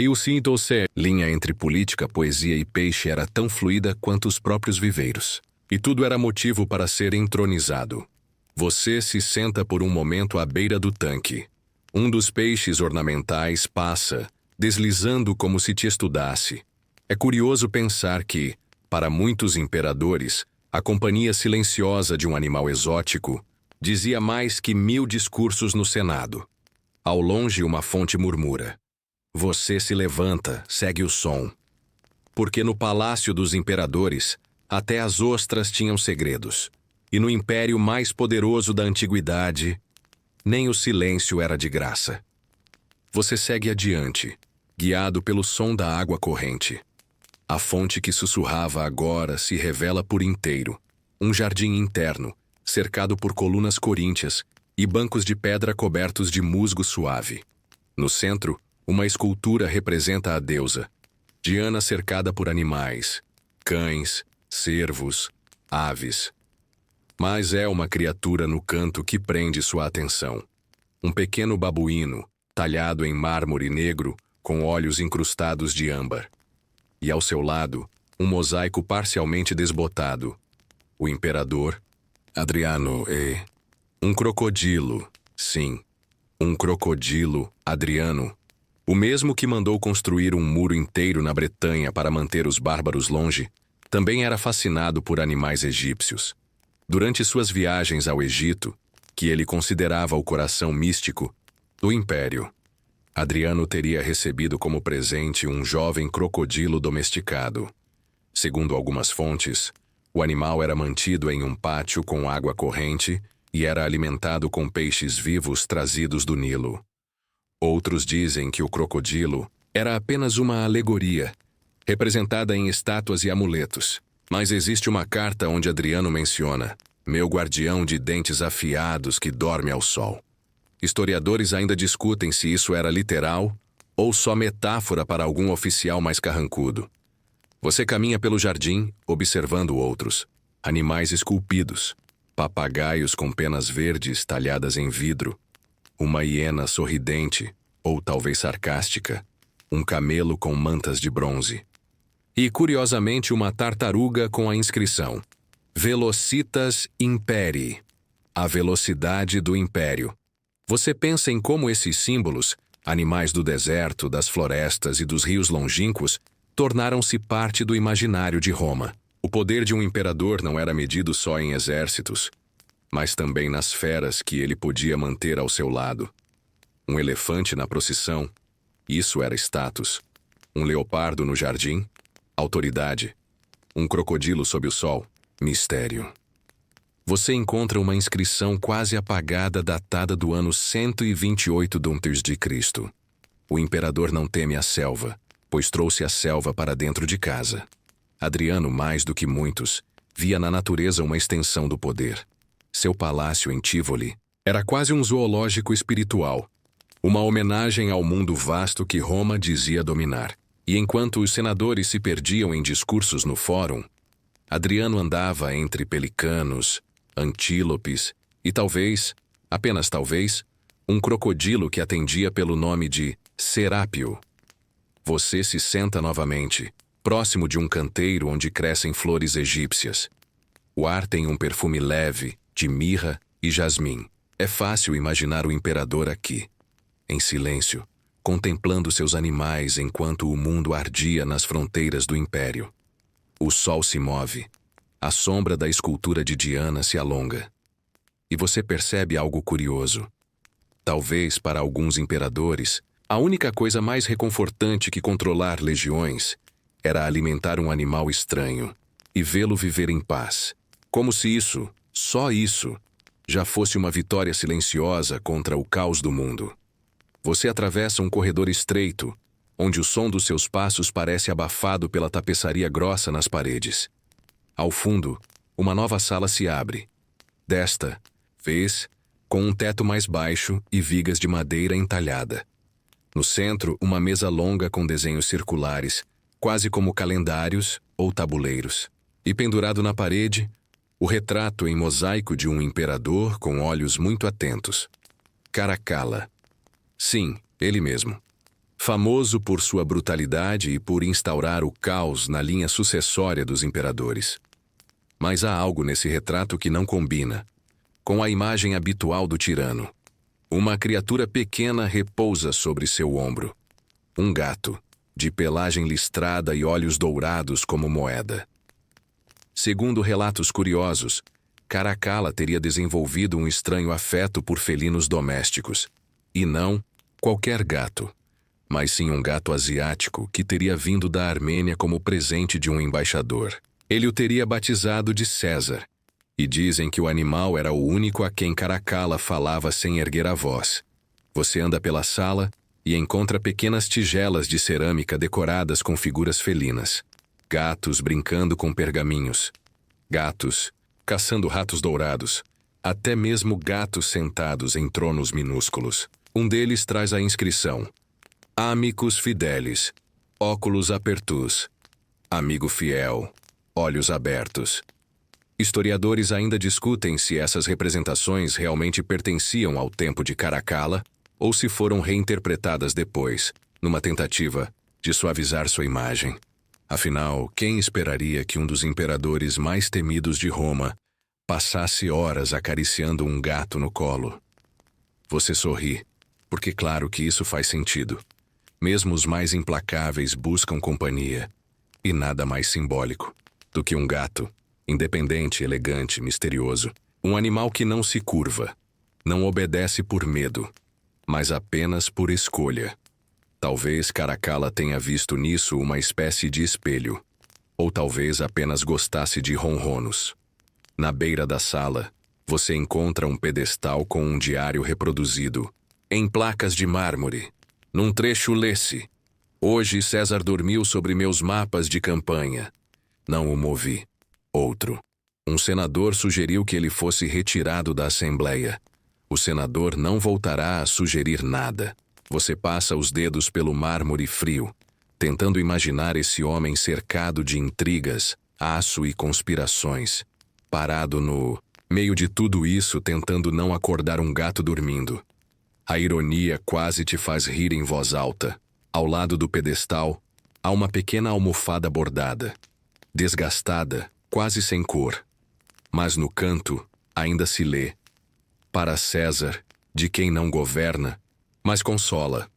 linha entre política, poesia e peixe era tão fluida quanto os próprios viveiros. E tudo era motivo para ser entronizado. Você se senta por um momento à beira do tanque. Um dos peixes ornamentais passa, deslizando como se te estudasse. É curioso pensar que, para muitos imperadores, a companhia silenciosa de um animal exótico dizia mais que 1000 discursos no Senado. Ao longe, uma fonte murmura. Você se levanta, segue o som. Porque no palácio dos imperadores, até as ostras tinham segredos. E no império mais poderoso da antiguidade, nem o silêncio era de graça. Você segue adiante, guiado pelo som da água corrente. A fonte que sussurrava agora se revela por inteiro. Um jardim interno, cercado por colunas coríntias e bancos de pedra cobertos de musgo suave. No centro, uma escultura representa a deusa. Diana cercada por animais, cães, cervos, aves. Mas é uma criatura no canto que prende sua atenção. Um pequeno babuíno, talhado em mármore negro, com olhos incrustados de âmbar. E ao seu lado, um mosaico parcialmente desbotado. O imperador, Adriano, e um crocodilo, sim, um crocodilo, Adriano. O mesmo que mandou construir um muro inteiro na Bretanha para manter os bárbaros longe, também era fascinado por animais egípcios. Durante suas viagens ao Egito, que ele considerava o coração místico do império, Adriano teria recebido como presente um jovem crocodilo domesticado. Segundo algumas fontes, o animal era mantido em um pátio com água corrente e era alimentado com peixes vivos trazidos do Nilo. Outros dizem que o crocodilo era apenas uma alegoria, representada em estátuas e amuletos. Mas existe uma carta onde Adriano menciona: meu guardião de dentes afiados que dorme ao sol. Historiadores ainda discutem se isso era literal ou só metáfora para algum oficial mais carrancudo. Você caminha pelo jardim, observando outros. Animais esculpidos, papagaios com penas verdes talhadas em vidro, uma hiena sorridente, ou talvez sarcástica, um camelo com mantas de bronze. E, curiosamente, uma tartaruga com a inscrição: Velocitas Imperi, a velocidade do império. Você pensa em como esses símbolos, animais do deserto, das florestas e dos rios longínquos, tornaram-se parte do imaginário de Roma. O poder de um imperador não era medido só em exércitos, mas também nas feras que ele podia manter ao seu lado. Um elefante na procissão, isso era status. Um leopardo no jardim, autoridade. Um crocodilo sob o sol, mistério. Você encontra uma inscrição quase apagada datada do ano 128 d.C. O imperador não teme a selva, pois trouxe a selva para dentro de casa. Adriano, mais do que muitos, via na natureza uma extensão do poder. Seu palácio em Tivoli era quase um zoológico espiritual. Uma homenagem ao mundo vasto que Roma dizia dominar. E enquanto os senadores se perdiam em discursos no fórum, Adriano andava entre pelicanos, antílopes e talvez, apenas talvez, um crocodilo que atendia pelo nome de Serápio. Você se senta novamente, próximo de um canteiro onde crescem flores egípcias. O ar tem um perfume leve, de mirra e jasmim. É fácil imaginar o imperador aqui, em silêncio, contemplando seus animais enquanto o mundo ardia nas fronteiras do império. O sol se move. A sombra da escultura de Diana se alonga. E você percebe algo curioso. Talvez para alguns imperadores, a única coisa mais reconfortante que controlar legiões era alimentar um animal estranho e vê-lo viver em paz. Como se isso, só isso, já fosse uma vitória silenciosa contra o caos do mundo. Você atravessa um corredor estreito, onde o som dos seus passos parece abafado pela tapeçaria grossa nas paredes. Ao fundo, uma nova sala se abre. Desta vez, com um teto mais baixo e vigas de madeira entalhada. No centro, uma mesa longa com desenhos circulares, quase como calendários ou tabuleiros. E pendurado na parede, o retrato em mosaico de um imperador com olhos muito atentos. Caracalla. Sim, ele mesmo. Famoso por sua brutalidade e por instaurar o caos na linha sucessória dos imperadores. Mas há algo nesse retrato que não combina com a imagem habitual do tirano. Uma criatura pequena repousa sobre seu ombro. Um gato, de pelagem listrada e olhos dourados como moeda. Segundo relatos curiosos, Caracalla teria desenvolvido um estranho afeto por felinos domésticos. E não qualquer gato, mas sim um gato asiático que teria vindo da Armênia como presente de um embaixador. Ele o teria batizado de César, e dizem que o animal era o único a quem Caracalla falava sem erguer a voz. Você anda pela sala e encontra pequenas tigelas de cerâmica decoradas com figuras felinas. Gatos brincando com pergaminhos. Gatos caçando ratos dourados. Até mesmo gatos sentados em tronos minúsculos. Um deles traz a inscrição: Amicus Fidelis, Oculus Apertus. Amigo fiel, olhos abertos. Historiadores ainda discutem se essas representações realmente pertenciam ao tempo de Caracalla ou se foram reinterpretadas depois, numa tentativa de suavizar sua imagem. Afinal, quem esperaria que um dos imperadores mais temidos de Roma passasse horas acariciando um gato no colo? Você sorri, porque claro que isso faz sentido. Mesmo os mais implacáveis buscam companhia, e nada mais simbólico do que um gato, independente, elegante, misterioso. Um animal que não se curva, não obedece por medo, mas apenas por escolha. Talvez Caracalla tenha visto nisso uma espécie de espelho, ou talvez apenas gostasse de ronronos. Na beira da sala, você encontra um pedestal com um diário reproduzido, em placas de mármore. Num trecho lê-se: Hoje César dormiu sobre meus mapas de campanha. Não o movi. Outro. Um senador sugeriu que ele fosse retirado da Assembleia. O senador não voltará a sugerir nada. Você passa os dedos pelo mármore frio, tentando imaginar esse homem cercado de intrigas, aço e conspirações, parado no meio de tudo isso tentando não acordar um gato dormindo. A ironia quase te faz rir em voz alta. Ao lado do pedestal, há uma pequena almofada bordada, desgastada, quase sem cor. Mas no canto, ainda se lê: Para César, de quem não governa, mas consola.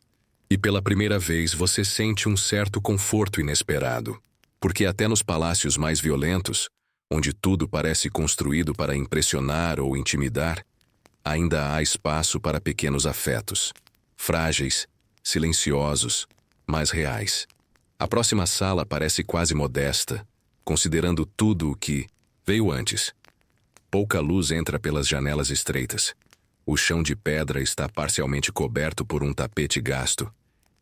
E pela primeira vez você sente um certo conforto inesperado, porque até nos palácios mais violentos, onde tudo parece construído para impressionar ou intimidar, ainda há espaço para pequenos afetos, frágeis, silenciosos, mas reais. A próxima sala parece quase modesta, considerando tudo o que veio antes. Pouca luz entra pelas janelas estreitas. O chão de pedra está parcialmente coberto por um tapete gasto,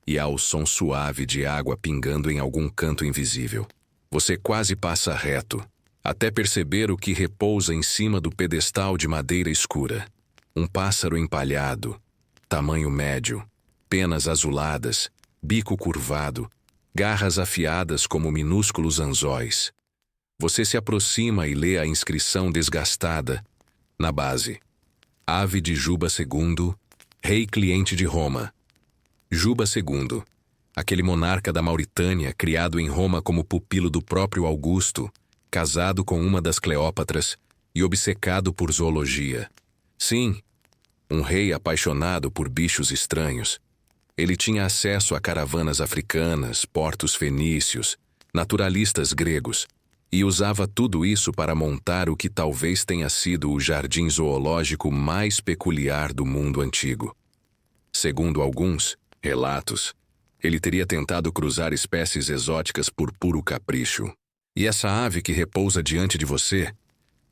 e há o som suave de água pingando em algum canto invisível. Você quase passa reto, até perceber o que repousa em cima do pedestal de madeira escura. Um pássaro empalhado, tamanho médio, penas azuladas, bico curvado, garras afiadas como minúsculos anzóis. Você se aproxima e lê a inscrição desgastada, na base. Ave de Juba II, rei cliente de Roma. Juba II, aquele monarca da Mauritânia criado em Roma como pupilo do próprio Augusto, casado com uma das Cleópatras e obcecado por zoologia. Sim, um rei apaixonado por bichos estranhos. Ele tinha acesso a caravanas africanas, portos fenícios, naturalistas gregos, e usava tudo isso para montar o que talvez tenha sido o jardim zoológico mais peculiar do mundo antigo. Segundo alguns relatos, ele teria tentado cruzar espécies exóticas por puro capricho. E essa ave que repousa diante de você,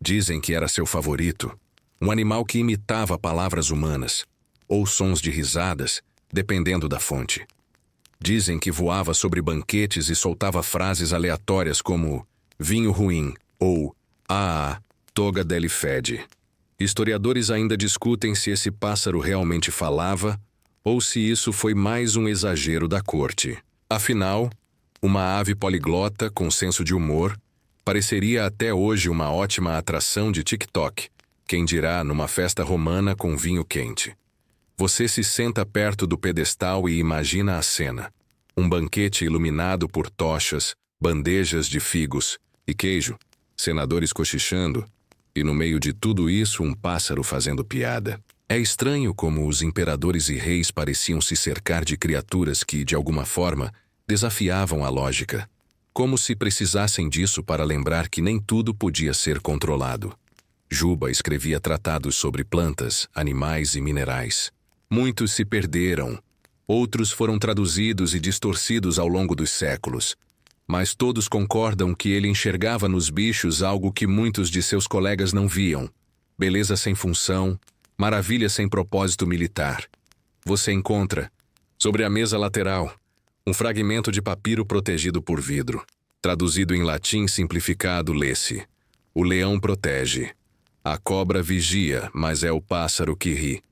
dizem que era seu favorito, um animal que imitava palavras humanas, ou sons de risadas, dependendo da fonte. Dizem que voava sobre banquetes e soltava frases aleatórias como vinho ruim ou toga dele fede. Historiadores ainda discutem se esse pássaro realmente falava ou se isso foi mais um exagero da corte. Afinal, uma ave poliglota com senso de humor pareceria até hoje uma ótima atração de TikTok, quem dirá numa festa romana com vinho quente. Você se senta perto do pedestal e imagina a cena. Um banquete iluminado por tochas, bandejas de figos e queijo, senadores cochichando, e no meio de tudo isso um pássaro fazendo piada. É estranho como os imperadores e reis pareciam se cercar de criaturas que, de alguma forma, desafiavam a lógica. Como se precisassem disso para lembrar que nem tudo podia ser controlado. Juba escrevia tratados sobre plantas, animais e minerais. Muitos se perderam, outros foram traduzidos e distorcidos ao longo dos séculos. Mas todos concordam que ele enxergava nos bichos algo que muitos de seus colegas não viam. Beleza sem função, maravilha sem propósito militar. Você encontra, sobre a mesa lateral, um fragmento de papiro protegido por vidro. Traduzido em latim simplificado, lê-se: o leão protege. A cobra vigia, mas é o pássaro que ri.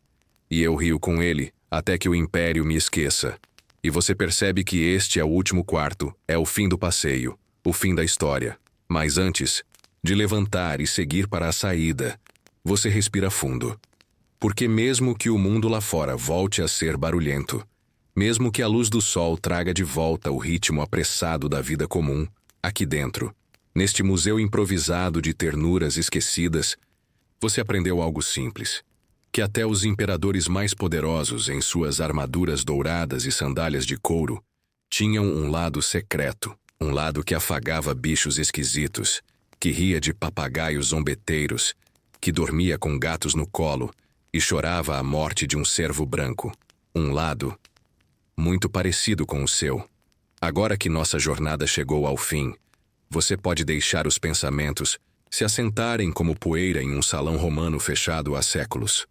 E eu rio com ele, até que o império me esqueça. E você percebe que este é o último quarto, é o fim do passeio, o fim da história. Mas antes de levantar e seguir para a saída, você respira fundo. Porque mesmo que o mundo lá fora volte a ser barulhento, mesmo que a luz do sol traga de volta o ritmo apressado da vida comum, aqui dentro, neste museu improvisado de ternuras esquecidas, você aprendeu algo simples. Que até os imperadores mais poderosos, em suas armaduras douradas e sandálias de couro, tinham um lado secreto, um lado que afagava bichos esquisitos, que ria de papagaios zombeteiros, que dormia com gatos no colo e chorava a morte de um cervo branco. Um lado muito parecido com o seu. Agora que nossa jornada chegou ao fim, você pode deixar os pensamentos se assentarem como poeira em um salão romano fechado há séculos.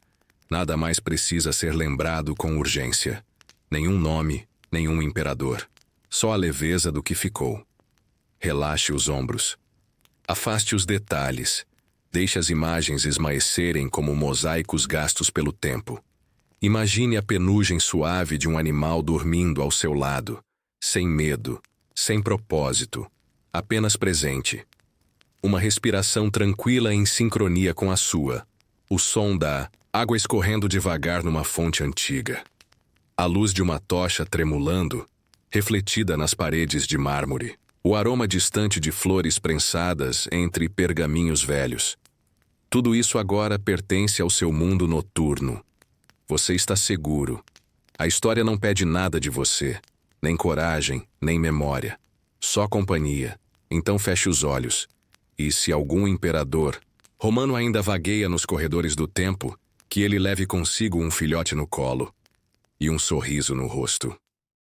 Nada mais precisa ser lembrado com urgência. Nenhum nome, nenhum imperador. Só a leveza do que ficou. Relaxe os ombros. Afaste os detalhes. Deixe as imagens esmaecerem como mosaicos gastos pelo tempo. Imagine a penugem suave de um animal dormindo ao seu lado, sem medo, sem propósito, apenas presente. Uma respiração tranquila em sincronia com a sua. O som da água escorrendo devagar numa fonte antiga. A luz de uma tocha tremulando, refletida nas paredes de mármore. O aroma distante de flores prensadas entre pergaminhos velhos. Tudo isso agora pertence ao seu mundo noturno. Você está seguro. A história não pede nada de você. Nem coragem, nem memória. Só companhia. Então feche os olhos. E se algum imperador romano ainda vagueia nos corredores do tempo, que ele leve consigo um filhote no colo e um sorriso no rosto.